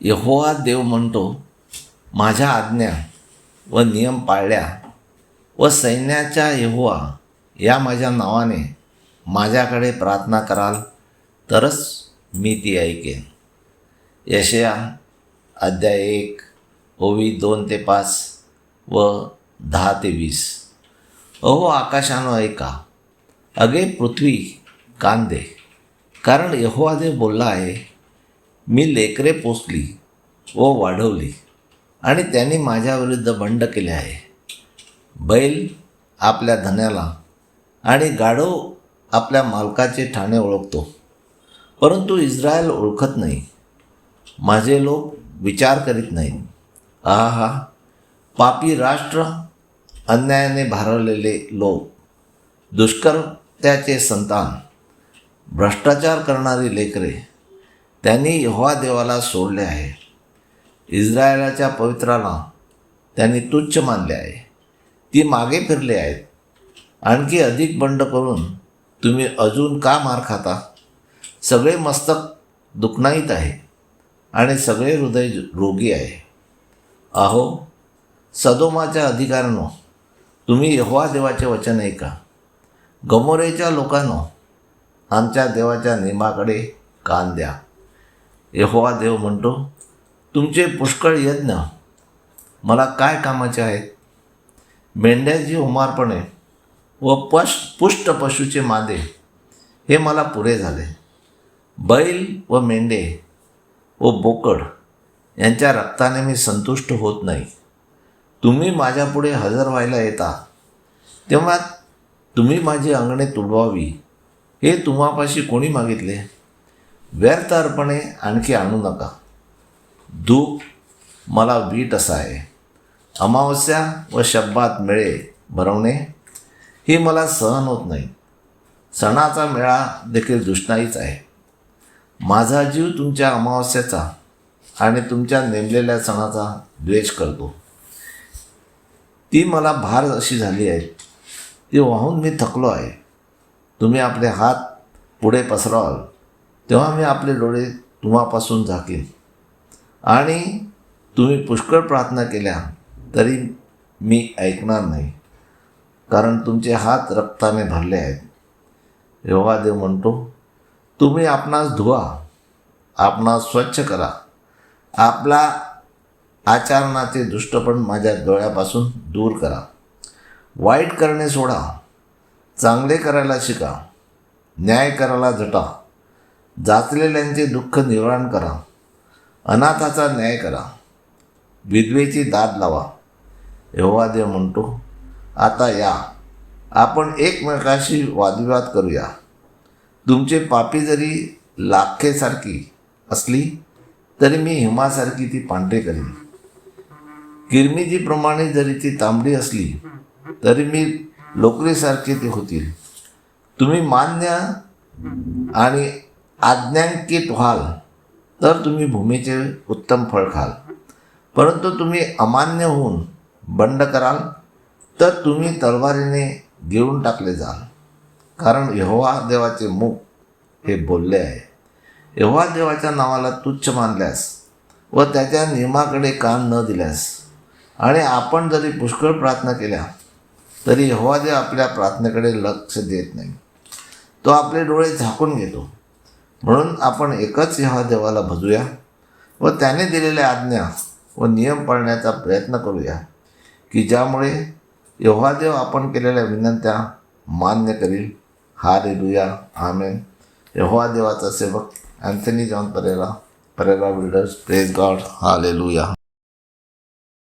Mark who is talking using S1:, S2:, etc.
S1: यहोवा देव म्हणतो, माझ्या आज्ञा व नियम पाळल्या व सैन्याच्या यहोवा या माझ्या नावाने माझ्याकडे प्रार्थना कराल तरच मी ती ऐकेन. यशया अध्याय 1 ओवी 2 ते 5 व 10 ते 20. अहो आकाशानं ऐका, अगे पृथ्वी कान दे, कारण यहोवा देव बोलला आहे, मी लेकरे पोसली व वाढवली आणि त्यांनी माझ्याविरुद्ध बंड केले आहे. बैल आपल्या धन्याला आणि गाढव आपल्या मालकाचे ठाणे ओळखतो, परंतु इस्रायल ओळखत नाही. माझे लोक विचार करीत नाहीत. आहा, पापी राष्ट्र, अन्यायाने भारवलेले लोक, दुष्कर्त्याचे संतान, भ्रष्टाचार करणारी लेकरे, त्यांनी यहोवा देवाला सोडले आहे. इस्रायलाच्या पवित्राला त्यांनी तुच्छ मानले आहे. ती मागे फिरले आहेत. आणखी अधिक बंड करून तुम्ही अजून का मार खाता? सगळे मस्तक दुखनाईत आहे आणि सगळे हृदय रोगी आहे. अहो सदोमाच्या अधिकाऱ्यांनो, तुम्ही यहोवा देवाचे वचन ऐका. गमोरेच्या लोकांनो, आमच्या देवाच्या नियमाकडे कान द्या. यहोवा देव म्हणतो, तुमचे पुष्कळ यज्ञ मला काय कामाचे आहेत? मेंढ्याची होमार्पणे व पुष्ट पशूचे मादे हे मला पुरे झाले. बैल व मेंढे व बोकड यांच्या रक्ताने मी संतुष्ट होत नाही. तुम्ही माझ्यापुढे हजर व्हायला येता तेव्हा तुम्ही माझी अंगणे तुडवावी हे तुम्हापाशी कोणी मागितले? व्यर्थ अर्पणे आणखी आणू नका. धूप मला वीट असा आहे. अमावस्या व शब्बात मेळे भरवणे हे मला सहन होत नाही. सणाचा मेळा देखील दुष्टाईच आहे. माझा जीव तुमच्या अमावस्याचा आणि तुमच्या नेमलेल्या सणाचा द्वेष करतो. ती मला भार अशी झाली आहे, ती वाहून मी थकलो आहे. तुम्ही आपले हात पुढे पसरवाल तेव्हा मी आपले डोळे तुम्हापासून झाकीन. आणि तुम्ही पुष्कळ प्रार्थना केल्या तरी मी ऐकणार नाही, कारण तुमचे हात रक्ताने भरले आहेत. यहोवा देव म्हणतो, तुम्ही आपणास धुवा, आपणास स्वच्छ करा. आपला आचरणाचे दुष्टपण माझ्या डोळ्यापासून दूर करा. वाईट करणे सोडा, चांगले करायला शिका. न्याय करायला झटा. जाचलेल्यांचे दुःख निवारण करा. अनाथाचा न्याय करा. विधवेची दाद लावा. यहोवा देव म्हणतो, आता या, आपण एकमेकाशी वादविवाद करूया. तुमचे पापी जरी लाखेसारखी असली तरी मी हिमासारखी ती पांढरी करीन. किरमिजीप्रमाणे जरी ती तांबडी असली तरी मी लोकरीसारखी ती होतील. तुम्ही मान्य आणि आज्ञांकित व्हाल तर तुम्ही भूमीचे उत्तम फळ खाल. परंतु तुम्ही अमान्य होऊन बंड कराल तर तुम्ही तलवारीने गिळून टाकले जाल. कारण यहोवा देवाचे मुख हे बोलले आहे. यहोवा देवाच्या नावाला तुच्छ मानल्यास व त्याच्या नियमाकडे कान न दिल्यास आणि आपण जरी पुष्कळ प्रार्थना केल्या तरी यहोवा देव आपल्या प्रार्थनेकडे लक्ष देत नाही. तो आपले डोळे झाकून घेतो. म्हणून आपण एकच यहोवा देवाला भजूया व त्याने दिलेल्या आज्ञा व नियम पाळण्याचा प्रयत्न करूया, की ज्यामुळे यहोवा देव आपण केलेल्या विनंत्या मान्य करील. हालेलुया, आमेन. यहोवा देवाचा सेवक Anthony John Pereira builders. Praise God. Hallelujah.